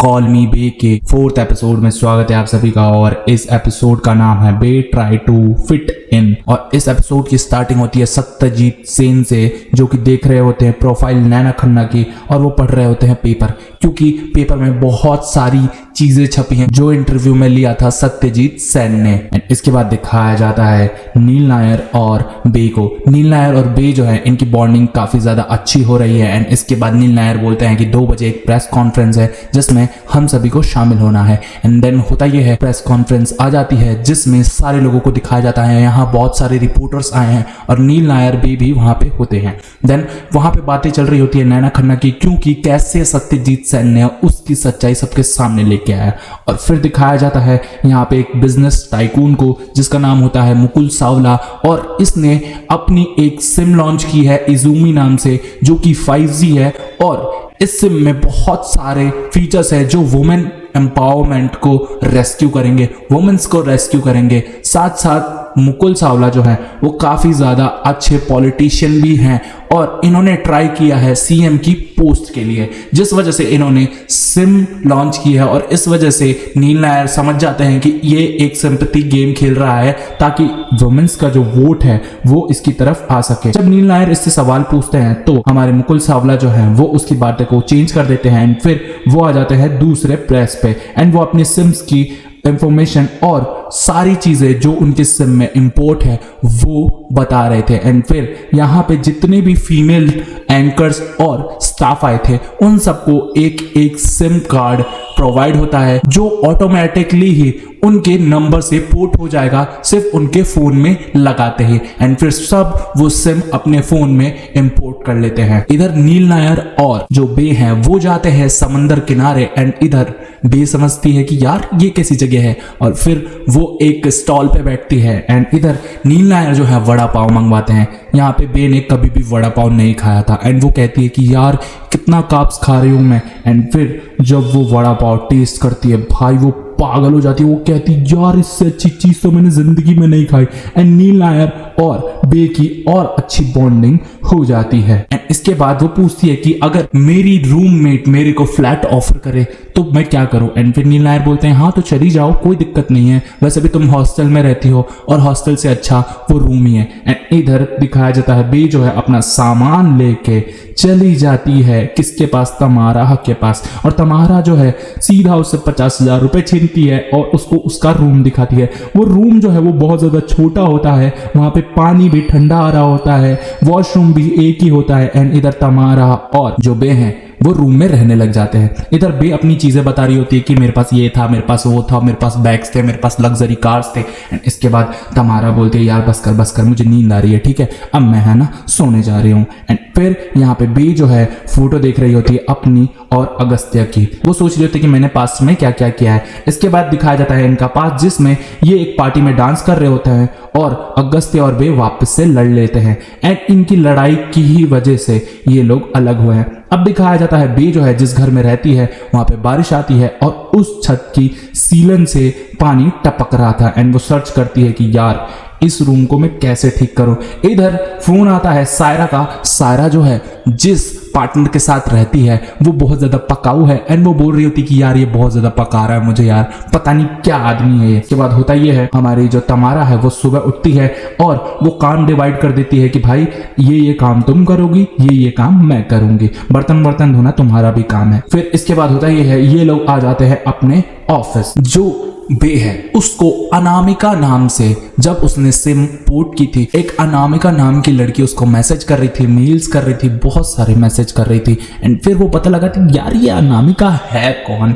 Call मी बे के 4th episode में स्वागत है आप सभी का। और इस एपिसोड का नाम है बे ट्राई टू फिट इन। और इस एपिसोड की स्टार्टिंग होती है सत्यजीत सेन से, जो कि देख रहे होते हैं प्रोफाइल नैना खन्ना की, और वो पढ़ रहे होते हैं पेपर, क्योंकि पेपर में बहुत सारी चीजें छपी हैं जो इंटरव्यू में लिया था सत्यजीत सेन ने। इसके बाद दिखाया जाता है नील नायर और बे को। नील नायर और बे जो है इनकी बॉन्डिंग काफी ज्यादा अच्छी हो रही है। एंड इसके बाद नील नायर बोलते हैं कि 2 बजे एक प्रेस कॉन्फ्रेंस है जिसमें हम सभी को शामिल होना है। एंड देन होता यह है, प्रेस कॉन्फ्रेंस आ जाती है जिसमें सारे लोगों को दिखाया जाता है, यहाँ बहुत सारे रिपोर्टर्स आए हैं और नील नायर बे भी वहां पे होते हैं। देन वहां पे बातें चल रही होती है नैना खन्ना की, क्योंकि कैसे सत्यजीत सेन ने उसकी सच्चाई सबके सामने लेके आया। और फिर दिखाया जाता है यहाँ पे एक बिजनेस टाइकून को जिसका नाम होता है मुकुल सावला, और इसने अपनी एक सिम लॉन्च की है इजूमी नाम से, जो कि 5G है। और इस सिम में बहुत सारे फीचर्स है जो वुमेन एम्पावरमेंट को रेस्क्यू करेंगे, वुमेन्स को रेस्क्यू करेंगे। साथ साथ मुकुल सावला जो है वो काफी ज्यादा अच्छे पॉलिटिशियन भी हैं और इन्होंने ट्राई किया है सीएम की पोस्ट के लिए, जिस वजह से इन्होंने सिम लॉन्च की है। और इस वजह से नील नायर समझ जाते हैं कि ये एक सिंपैथी गेम खेल रहा है ताकि वुमेन्स का जो वोट है वो इसकी तरफ आ सके। जब नील नायर इससे सवाल पूछते हैं तो हमारे मुकुल सावला जो है वो उसकी बातें को चेंज कर देते हैं। एंड फिर वो आ जाते हैं दूसरे प्रेस पे एंड वो अपने सिम्स की इंफॉर्मेशन और सारी चीजें जो उनके सिम में इंपोर्ट है वो बता रहे थे। एंड फिर यहाँ पे जितने भी फीमेल एंकर्स और स्टाफ आए थे उन सबको एक एक सिम कार्ड प्रोवाइड होता है जो ऑटोमेटिकली ही उनके नंबर से पोर्ट हो जाएगा सिर्फ उनके फोन में लगाते ही। एंड फिर सब वो सिम अपने फोन में इंपोर्ट कर लेते हैं। इधर नील नायर और जो बे हैं वो जाते हैं समंदर किनारे एंड इधर बे समझती है कि यार ये कैसी जगह है, और फिर वो एक स्टॉल पे बैठती है। एंड इधर नील नायर जो है वड़ा पाव मंगवाते हैं। यहाँ पे बे ने कभी भी वड़ा पाव नहीं खाया था एंड वो कहती है कि यार कितना काप्स खा रही हूं मैं। एंड फिर जब वो वड़ा पाव टेस्ट करती है भाई वो पागल हो जाती है, वो कहती यार इससे अच्छी चीज तो मैंने जिंदगी में नहीं खाई। एंड नील नायर और बे की और अच्छी बॉन्डिंग हो जाती है। एंड इसके बाद वो पूछती है कि अगर मेरी रूममेट मेरे को फ्लैट ऑफर करे तो मैं क्या करूं। एंड फिर नील नायर बोलते हैं हाँ तो चली जाओ, कोई दिक्कत नहीं है, वैसे भी तुम हॉस्टल में रहती हो और हॉस्टल से अच्छा वो रूम ही है। एंड इधर दिखाया जाता है बे जो है अपना सामान लेके चली जाती है किसके पास, तमारा के पास। और तमारा जो है सीधा उससे 50,000 रुपए छीनती है और उसको उसका रूम दिखाती है। वो रूम जो है वो बहुत ज्यादा छोटा होता है, वहां पे पानी भी ठंडा आ रहा होता है, वॉशरूम भी एक ही होता है। एंड इधर तमारा और जो बे हैं वो रूम में रहने लग जाते हैं। इधर बे अपनी चीजें बता रही होती है कि मेरे पास ये था, मेरे पास वो था, मेरे पास बैग्स थे, मेरे पास लग्जरी कार्स थे। एंड इसके बाद तमारा बोलते है यार बस कर मुझे नींद आ रही है, ठीक है अब मैं है ना सोने जा रही हूँ। एंड फिर यहाँ पे बे जो है फोटो देख रही होती है अपनी और अगस्त्य की, वो सोच रही होती है कि मैंने पास्ट में क्या क्या किया है। इसके बाद दिखाया जाता है इनका पास्ट जिसमें ये एक पार्टी में डांस कर रहे होते हैं और अगस्त्य और बे वापस से लड़ लेते हैं। एंड इनकी लड़ाई की ही वजह से ये लोग अलग हुए हैं। अब दिखाया जाता है बे जो है जिस घर में रहती है वहां पे बारिश आती है और उस छत की सीलन से पानी टपक रहा था। एंड वो सर्च करती है कि यार इस रूम को मैं कैसे ठीक करूं। इधर फोन आता है सायरा का। सायरा जो है जिस पार्टनर के साथ रहती है वो बहुत ज्यादा पकाऊ है एंड वो बोल रही होती कि यार ये बहुत ज्यादा पका रहा है मुझे, यार पता नहीं क्या आदमी है ये। इसके बाद होता ये है हमारी जो तमारा है वो सुबह उठती है और वो काम डिवाइड कर देती है कि भाई ये काम तुम करोगी, ये काम मैं करूंगी, बर्तन धोना तुम्हारा भी काम है। फिर इसके बाद होता ये है ये लोग आ जाते हैं अपने ऑफिस। जो बे है उसको अनामिका नाम से, जब उसने सिम पोर्ट की थी, एक अनामिका नाम की लड़की उसको मैसेज कर रही थी, मेल्स कर रही थी, बहुत सारे मैसेज कर रही थी। एंड फिर वो पता लगा कि यार ये अनामिका है कौन,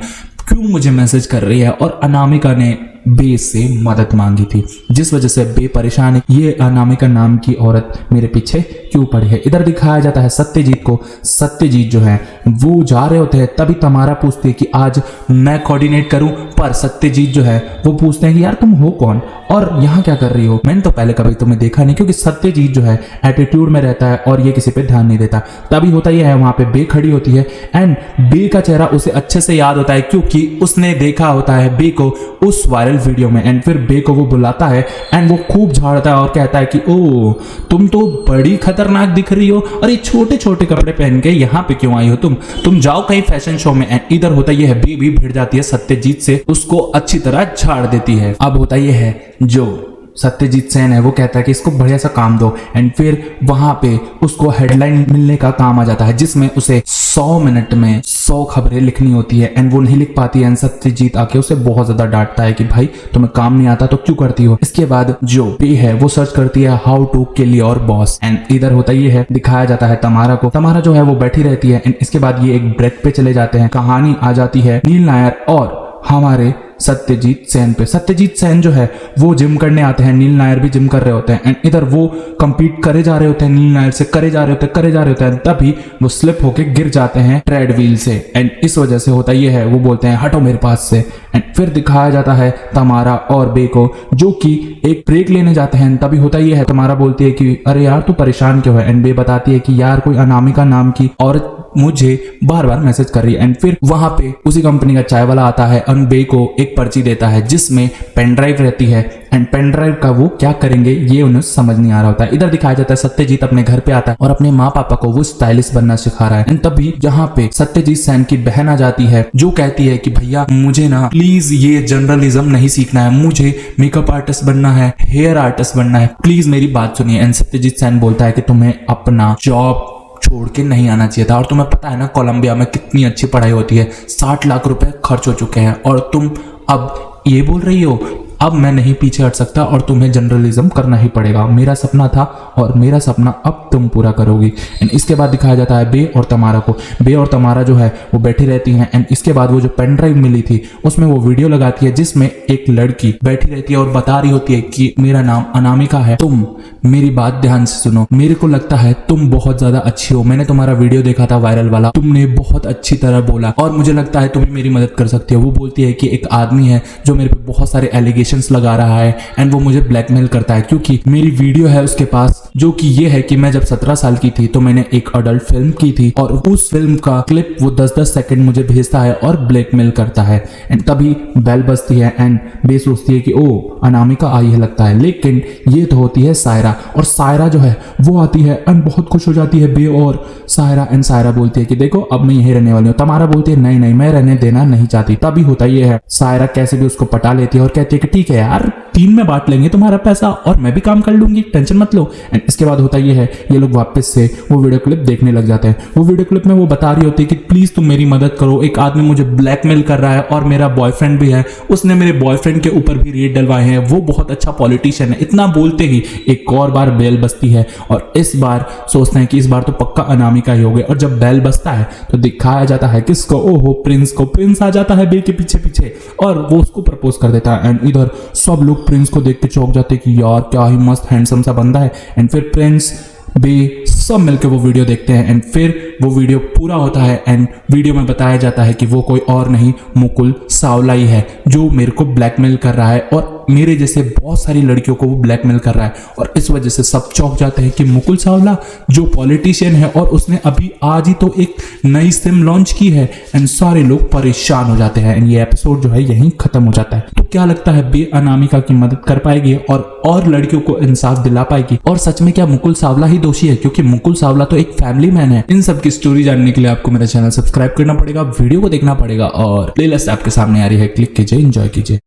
क्यों मुझे मैसेज कर रही है। और अनामिका ने बे से मदद मांगी थी, जिस वजह से बे परेशान है, ये अनामिका नाम की औरत मेरे पीछे क्यों पड़ी है। इधर दिखाया जाता है सत्यजीत को। सत्यजीत जो है वो जा रहे होते हैं, तभी तमारा पूछती है कि आज मैं कोऑर्डिनेट करूं, पर सत्यजीत जो है वो पूछते हैं कि यार तुम हो कौन और यहाँ क्या कर रही हो, मैंने तो पहले कभी तुम्हें देखा नहीं, क्योंकि सत्यजीत जो है एटीट्यूड में रहता है और ये किसी पे ध्यान नहीं देता। तभी होता यह है वहां पे बे खड़ी होती है एंड बे का चेहरा उसे अच्छे से याद होता है, क्योंकि उसने देखा होता है बे को उस वायरल वायरल वीडियो में। एंड फिर बे को वो बुलाता है एंड वो खूब झाड़ता है और कहता है कि ओ तुम तो बड़ी खतरनाक दिख रही हो और ये छोटे छोटे कपड़े पहन के यहाँ पे क्यों आई हो तुम जाओ कहीं फैशन शो में। एंड इधर होता ये है बे भी भिड़ जाती है सत्यजीत से, उसको अच्छी तरह झाड़ देती है। अब होता ये है जो सत्यजीत सेन है वो कहता है कि इसको बढ़िया सा काम दो। एंड फिर वहां पे उसको हेडलाइन मिलने का काम आ जाता है जिसमें उसे 100 मिनट में 100 खबरें लिखनी होती है एंड वो नहीं लिख पाती है। एंड सत्यजीत आके उसे बहुत ज्यादा डांटता है कि भाई तुम्हें काम नहीं आता तो क्यों करती हो। इसके बाद जो बे है वो सर्च करती है how to kill your boss. And इधर होता ये है दिखाया जाता है तमारा को, तमारा जो है वो बैठी रहती है। एंड इसके बाद ये एक ब्रेक पे चले जाते हैं, कहानी आ जाती है नील नायर और हमारे सत्यजीत सेन पे। सत्यजीत सेन जो है वो जिम करने आते हैं, नील नायर भी जिम कर रहे होते हैं। एंड इधर वो कंपीट करे जा रहे होते हैं नील नायर से, करे जा रहे होते हैं तभी वो स्लिप होके गिर जाते हैं ट्रेडव्हील से। एंड इस वजह से होता ये है वो बोलते हैं हटो मेरे पास से। एंड फिर दिखाया जाता है तमारा और बे को जो कि एक ब्रेक लेने जाते हैं। तभी होता ये है तमारा बोलती है कि अरे यार तू परेशान क्यों है। एंड बे बताती है कि यार कोई अनामिका नाम की औरत मुझे बार बार मैसेज कर रही है। एंड फिर वहां पे उसी कंपनी का चाय वाला आता है और बे को एक पर्ची देता है जिसमें पेन ड्राइव रहती है। एंड पेन ड्राइव का वो क्या करेंगे ये उन्हें समझ नहीं आ रहा होता है। इधर दिखाया जाता है सत्यजीत अपने घर पे आता है और अपने माँ पापा को वो स्टाइलिश बनना सिखा रहा है। एंड तभी यहाँ पे सत्यजीत सेन की बहन आ जाती है जो कहती है कि भैया मुझे ना प्लीज ये जर्नलिज्म नहीं सीखना है, मुझे मेकअप आर्टिस्ट बनना है, हेयर आर्टिस्ट बनना है, प्लीज मेरी बात सुनिए। एंड सत्यजीत सेन बोलता है कि तुम्हें अपना जॉब छोड़ के नहीं आना चाहिए था और तुम्हें पता है ना कोलंबिया में कितनी अच्छी पढ़ाई होती है, 60 लाख रुपए खर्च हो चुके हैं और तुम अब ये बोल रही हो। अब मैं नहीं पीछे हट सकता और तुम्हें जर्नलिज्म करना ही पड़ेगा। मेरा सपना था और मेरा सपना अब तुम पूरा करोगी। एंड इसके बाद दिखाया जाता है बे और तमारा को। बे और तमारा जो है वो बैठी रहती हैं। एंड इसके बाद वो जो पेन ड्राइव मिली थी उसमें वो वीडियो लगाती है जिसमें एक लड़की बैठी रहती है और बता रही होती है कि मेरा नाम अनामिका है, तुम मेरी बात ध्यान से सुनो, मेरे को लगता है तुम बहुत ज्यादा अच्छी हो, मैंने तुम्हारा वीडियो देखा था वायरल वाला, तुमने बहुत अच्छी तरह बोला और मुझे लगता है तुम मेरी मदद कर सकती हो। वो बोलती है कि एक आदमी है जो मेरे पे बहुत सारे एलिगेशन लगा रहा है एंड वो मुझे ब्लैकमेल करता है क्योंकि मेरी वीडियो है उसके पास जो कि ये है कि मैं जब 17 साल की थी तो मैंने एक अडल्ट फिल्म की थी और उस फिल्म का क्लिप वो 10-10 सेकंड मुझे भेजता है और ब्लैकमेल करता है। एंड तभी बेल बजती है एंड बे सोचती है कि ओ अनामिका आई है लगता है, लेकिन ये तो होती है सायरा। और सायरा जो है वो आती है एंड बहुत खुश हो जाती है बे और सायरा। एंड सायरा बोलती है कि देखो अब मैं यहीं रहने वाली हूँ। तमारा बोलती है नहीं मैं रहने देना नहीं चाहती। तभी होता ये है सायरा कैसे भी उसको पटा लेती है और कहती है कि ठीक है यार 3 में बांट लेंगे तुम्हारा पैसा और मैं भी काम कर लूंगी, टेंशन मत लो। एंड इसके बाद होता ये है ये लोग वापस से वो वीडियो क्लिप देखने लग जाते हैं। वो वीडियो क्लिप में वो बता रही होती है कि प्लीज तुम मेरी मदद करो, एक आदमी मुझे ब्लैकमेल कर रहा है और मेरा बॉयफ्रेंड भी है, उसने मेरे बॉयफ्रेंड के ऊपर भी रेड डलवाए हैं, वो बहुत अच्छा पॉलिटिशियन है। इतना बोलते ही एक और बार बेल बजती है और इस बार सोचते हैं कि इस बार तो पक्का अनामिका ही हो गए। और जब बेल बजता है तो दिखाया जाता है किसको, ओहो प्रिंस को। प्रिंस आ जाता है बे के पीछे पीछे और वो उसको प्रपोज कर देता है। एंड इधर सब लोग प्रिंस को देख के चौंक जाते हैं कि यार क्या ही मस्त हैंडसम सा बंदा है। एंड फिर प्रिंस बे सब मिलकर वो वीडियो देखते हैं एंड फिर वो वीडियो पूरा होता है। एंड वीडियो में बताया जाता है कि वो कोई और नहीं मुकुल सावला ही है जो मेरे को ब्लैकमेल कर रहा है और मेरे जैसे बहुत सारी लड़कियों को वो ब्लैकमेल कर रहा है। और इस वजह से सब चौंक जाते हैं कि मुकुल सावला जो पॉलिटिशियन है और उसने अभी आज ही तो एक नई सिम लॉन्च की है। एंड सारे लोग परेशान हो जाते हैं एंड ये एपिसोड जो है यहीं खत्म हो जाता है। तो क्या लगता है बे अनामिका की मदद कर पाएगी और लड़कियों को इंसाफ दिला पाएगी? और सच में क्या मुकुल सावला ही दोषी है? क्योंकि मुकुल सावला तो एक फैमिली मैन है। इन सब की स्टोरी जानने के लिए आपको मेरा चैनल सब्सक्राइब करना पड़ेगा, वीडियो को देखना पड़ेगा और प्लेलिस्ट आपके सामने आ रही है, क्लिक कीजिए, एंजॉय कीजिए।